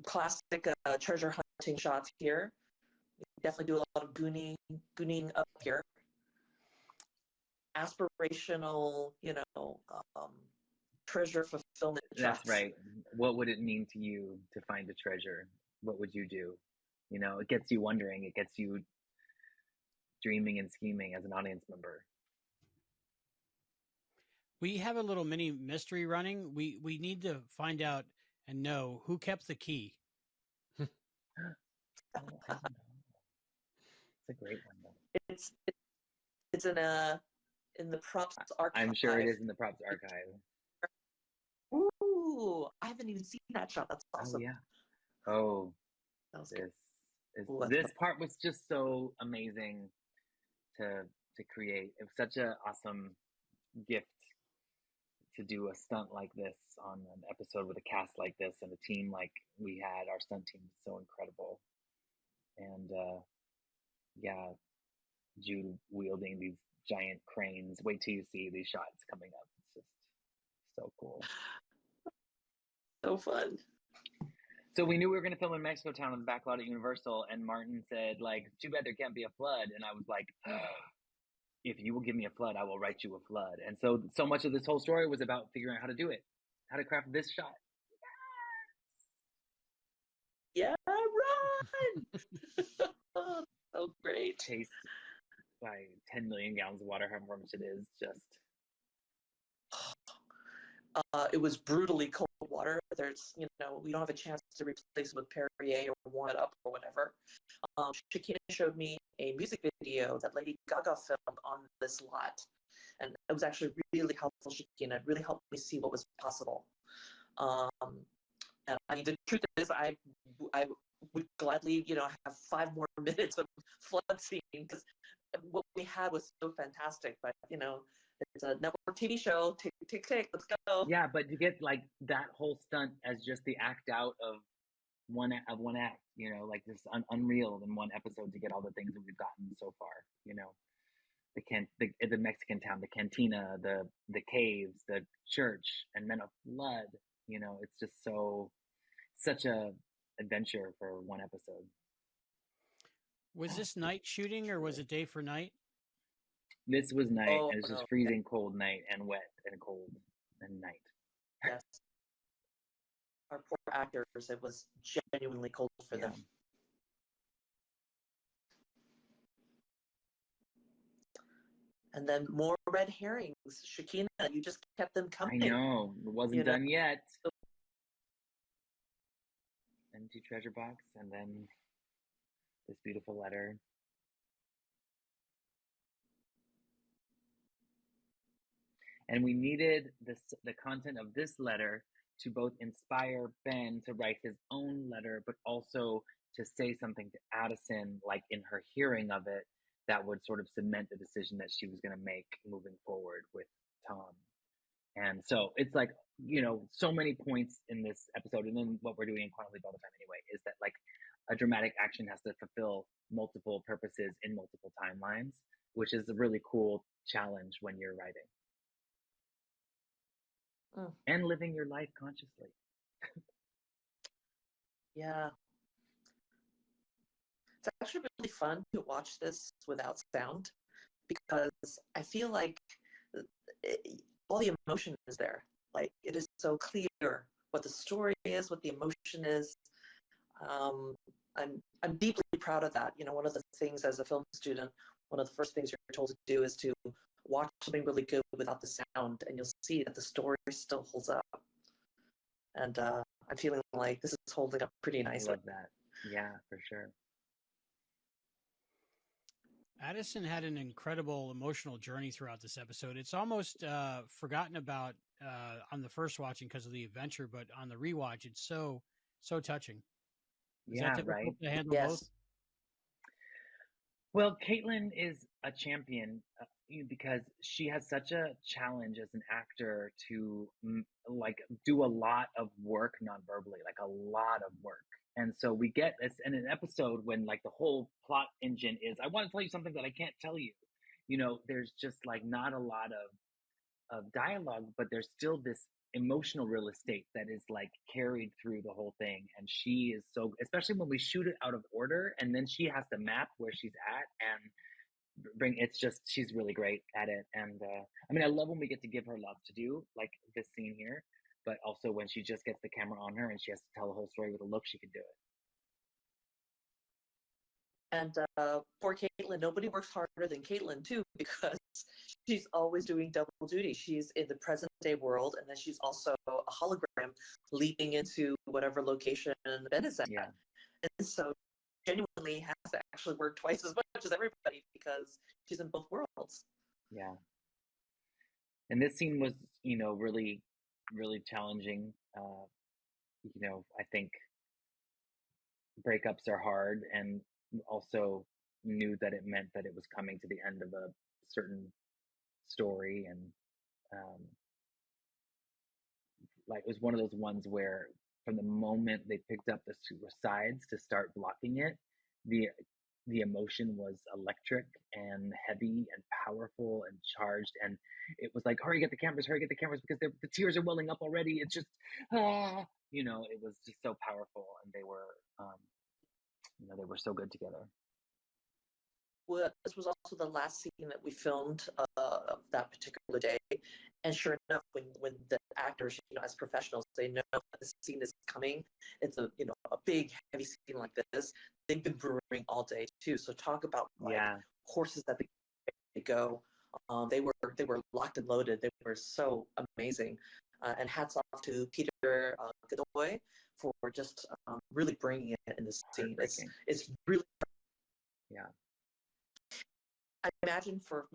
Classic treasure hunting shots here. We definitely do a lot of gooning up here. Aspirational, treasure fulfillment shots. That's right. What would it mean to you to find a treasure? What would you do? It gets you wondering. It gets you dreaming and scheming as an audience member. We have a little mini mystery running. We need to find out and know who kept the key. I don't know. It's a great one, though. It's in the props archive. I'm sure it is in the props archive. Ooh, I haven't even seen that shot. That's awesome. Oh yeah. Oh, that was this. This part was just so amazing to create. It was such an awesome gift to do a stunt like this on an episode with a cast like this and a team like we had. Our stunt team was so incredible. And yeah, Jude wielding these giant cranes. Wait till you see these shots coming up. It's just so cool. So fun. So we knew we were going to film in Mexico Town on the back lot at Universal, and Martin said, like, too bad there can't be a flood. And I was like, if you will give me a flood, I will write you a flood. And so much of this whole story was about figuring out how to do it, how to craft this shot. Yeah, run! So great. Chased by 10 million gallons of water, however much it is, just... It was brutally cold water. There's, we don't have a chance to replace it with Perrier or warm it up or whatever. Shakina showed me a music video that Lady Gaga filmed on this lot. And it was actually really helpful, Shakina. It really helped me see what was possible. And I mean, the truth is, I would gladly, have 5 more minutes of flood scene because what we had was so fantastic. But, it's a network TV show. Tick, tick, tick. Let's go. Yeah, but to get like that whole stunt as just the act out of one act, like this unreal in one episode to get all the things that we've gotten so far. The Mexican town, the cantina, the caves, the church, and then a flood. It's just such a adventure for one episode. Was this night shooting or was it day for night? This was night, and it's just freezing cold night and wet and cold and night. Yes. Our poor actors, it was genuinely cold for them. And then more red herrings. Shakina, you just kept them coming. I know. It wasn't done yet. Empty treasure box, and then this beautiful letter. And we needed the content of this letter to both inspire Ben to write his own letter, but also to say something to Addison, like in her hearing of it, that would sort of cement the decision that she was going to make moving forward with Tom. And so it's like, so many points in this episode, and then what we're doing in Quantum Leap all the time anyway, is that like a dramatic action has to fulfill multiple purposes in multiple timelines, which is a really cool challenge when you're writing. And living your life consciously. Yeah. It's actually really fun to watch this without sound because I feel like all the emotion is there. Like, it is so clear what the story is, what the emotion is. I'm deeply proud of that. One of the things as a film student, one of the first things you're told to do is to watch something really good without the sound, and you'll see that the story still holds up. And I'm feeling like this is holding up pretty nicely. I love that. Yeah, for sure. Addison had an incredible emotional journey throughout this episode. It's almost forgotten about on the first watching because of the adventure, but on the rewatch, it's so touching. Is that difficult to handle both? Well, Caitlyn is a champion because she has such a challenge as an actor to do a lot of work non-verbally, like a lot of work. And so we get this in an episode when like the whole plot engine is, I want to tell you something that I can't tell you. There's just like not a lot of dialogue, but there's still this emotional real estate that is like carried through the whole thing. And she is so, especially when we shoot it out of order and then she has to map where she's at and she's really great at it. And I love when we get to give her lots to do, like this scene here, but also when she just gets the camera on her and she has to tell the whole story with a look, she can do it. And poor Caitlyn, nobody works harder than Caitlyn too, because she's always doing double duty. She's in the present day world, and then she's also a hologram leaping into whatever location Ben is at. Yeah. And so genuinely has to actually work twice as much as everybody because she's in both worlds. Yeah. And this scene was, really, really challenging. I think breakups are hard, and also knew that it meant that it was coming to the end of a certain story. And um, like it was one of those ones where from the moment they picked up the sides to start blocking it, the the emotion was electric and heavy and powerful and charged, and it was like, hurry, get the cameras, because the tears are welling up already. It's just it was just so powerful, and they were they were so good together. Well, this was also the last scene that we filmed of that particular day, and sure enough, when the actors, as professionals, they know that the scene is coming. It's a big heavy scene like this. They've been brewing all day too. So talk about horses that they go. They were locked and loaded. They were so amazing, and hats off to Peter Godoy for just really bringing it in the scene. It's really I imagine for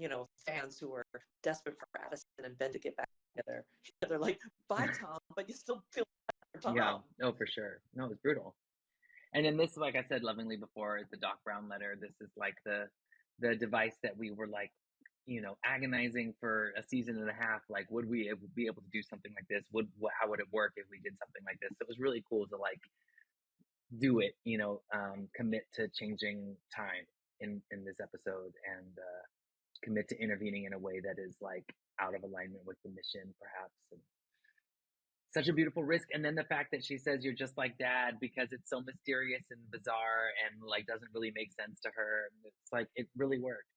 fans who are desperate for Addison and Ben to get back together, they're like, "Bye, Tom," but you still feel for Tom. Yeah, no, for sure. No, it was brutal. And then this, like I said lovingly before, the Doc Brown letter. This is like the device that we were like, agonizing for a season and a half. Like, would we be able to do something like this? How would it work if we did something like this? So it was really cool to like do it. Commit to changing time in this episode, and commit to intervening in a way that is like out of alignment with the mission, perhaps. And such a beautiful risk. And then the fact that she says you're just like Dad, because it's so mysterious and bizarre and like doesn't really make sense to her. It's like it really worked.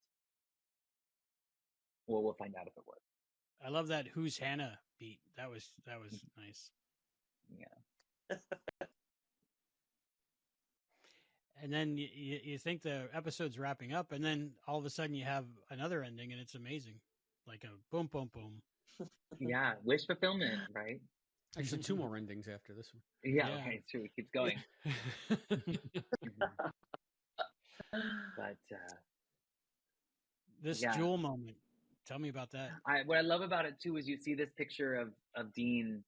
Well, we'll find out if it worked. I love that "Who's Hannah" beat. That was nice. Yeah. And then you think the episode's wrapping up, and then all of a sudden you have another ending, and it's amazing, like a boom, boom, boom. Yeah, wish fulfillment, right? Actually, 2 more endings after this one. Yeah. Okay, it's true. It keeps going. But this Jewel moment, tell me about that. What I love about it too is you see this picture of Dean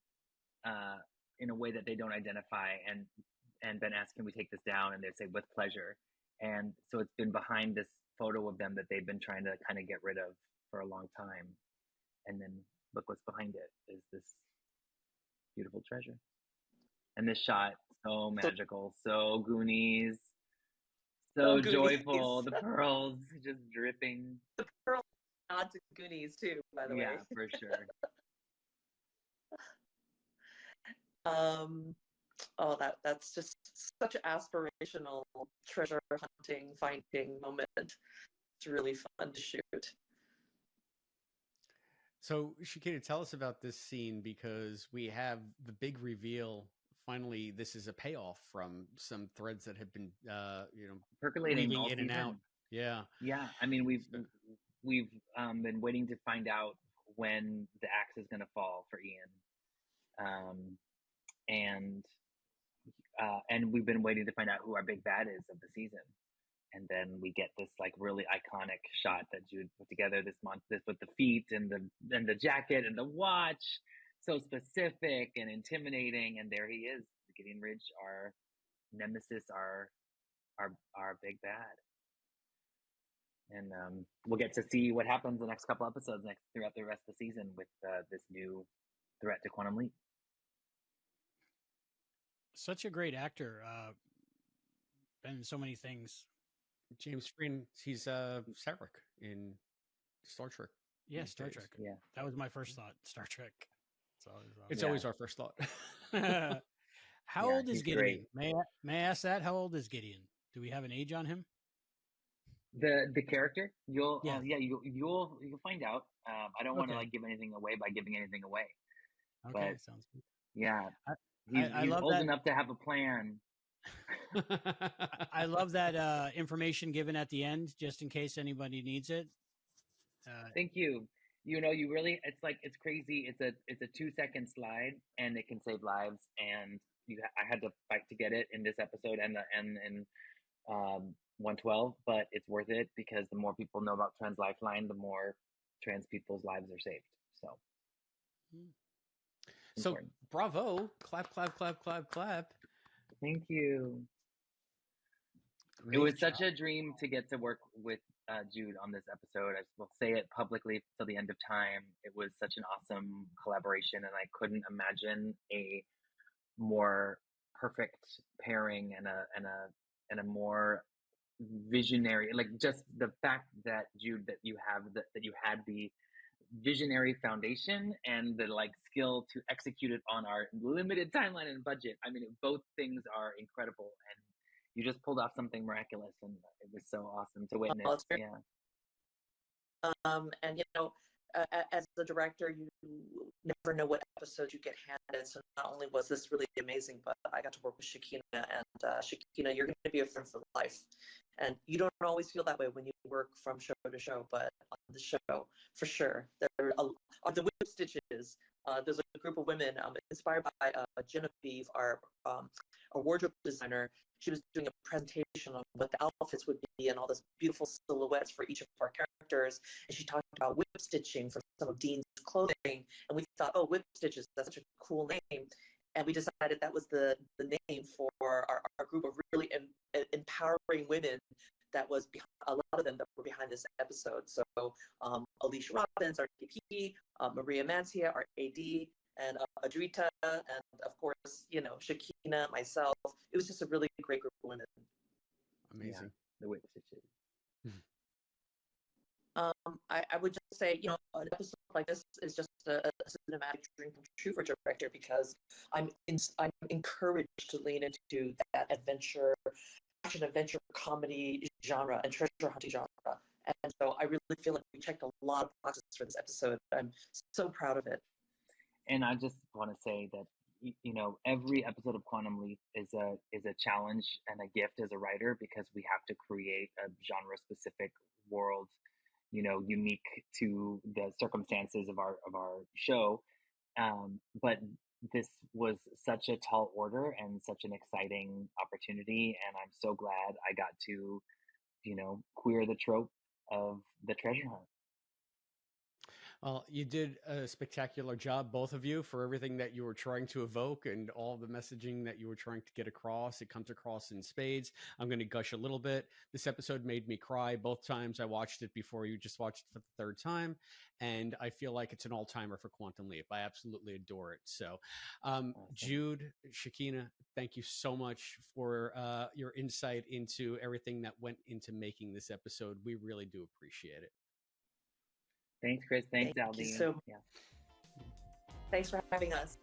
in a way that they don't identify, and Ben asks, "Can we take this down?" And they say, "With pleasure." And so it's been behind this photo of them that they've been trying to kind of get rid of for a long time. And then look what's behind it is this beautiful treasure. And this shot, so magical, so Goonies, so joyful. The pearls just dripping. The pearls nod to Goonies too, by the way. Yeah, for sure. That's just such an aspirational treasure hunting, finding moment. It's really fun to shoot. So, Shakina, tell us about this scene, because we have the big reveal. Finally, this is a payoff from some threads that have been, percolating all in season. and out. Yeah. Yeah. I mean, we've been waiting to find out when the axe is going to fall for Ian. And we've been waiting to find out who our big bad is of the season. And then we get this like really iconic shot that Jude put together this with the feet and the jacket and the watch, so specific and intimidating. And there he is, Gideon Ridge, our nemesis, our big bad. And we'll get to see what happens the next couple episodes throughout the rest of the season with this new threat to Quantum Leap. Such a great actor. Been in so many things. James Freen, he's Sarek in Star Trek. Yeah, Star Trek. Yeah, that was my first thought. Star Trek. It's always our first thought. How old is Gideon? May I ask that? How old is Gideon? Do we have an age on him? The character? You'll find out. I don't want to give anything away by giving anything away. Okay, sounds good. Yeah, he's old enough to have a plan. I love that information given at the end, just in case anybody needs it. Thank you. You really, it's crazy. It's a 2-second slide, and it can save lives. And I had to fight to get it in this episode and in 112, but it's worth it, because the more people know about Trans Lifeline, the more trans people's lives are saved. So bravo, clap, clap, clap, clap, clap. Thank you. It was such a dream to get to work with Jude on this episode. I will say it publicly till the end of time. It was such an awesome collaboration, and I couldn't imagine a more perfect pairing and a more visionary, like just the fact that Jude, that you had the visionary foundation and the like skill to execute it on our limited timeline and budget. I mean, both things are incredible, and you just pulled off something miraculous, and it was so awesome to witness. Yeah. And as the director, you never know what episode you get handed. So not only was this really amazing, but I got to work with Shakina, and Shakina, you're going to be a friend for life. And you don't always feel that way when you work from show to show, but on the show, for sure, there are the whip stitches. There's a group of women inspired by Genevieve, our wardrobe designer. She was doing a presentation on what the outfits would be and all this beautiful silhouettes for each of our characters. And she talked about whip stitching for some of Dean's clothing. And we thought, oh, whip stitches, that's such a cool name. And we decided that was the name for our group of really empowering women that was behind, a lot of them that were behind this episode. So Alicia Robbins, our DP, Maria Mancia, our AD, and Adrita, and of course, Shakina, myself. It was just a really great group of women. Amazing. Yeah, the whip stitches. I would just say, an episode like this is just a cinematic dream come true for a director, because I'm encouraged to lean into that action adventure comedy genre and treasure hunting genre. And so I really feel like we checked a lot of boxes for this episode. I'm so proud of it. And I just want to say that every episode of Quantum Leap is a challenge and a gift as a writer, because we have to create a genre specific world, unique to the circumstances of our show. But this was such a tall order and such an exciting opportunity, and I'm so glad I got to queer the trope of the treasure hunt. Well, you did a spectacular job, both of you, for everything that you were trying to evoke and all the messaging that you were trying to get across. It comes across in spades. I'm going to gush a little bit. This episode made me cry both times I watched it before you just watched it for the third time. And I feel like it's an all-timer for Quantum Leap. I absolutely adore it. So, Awesome. Jude, Shakina, thank you so much for your insight into everything that went into making this episode. We really do appreciate it. Thanks, Chris. Thanks, Thank Albie. you so much. Yeah. Thanks for having us.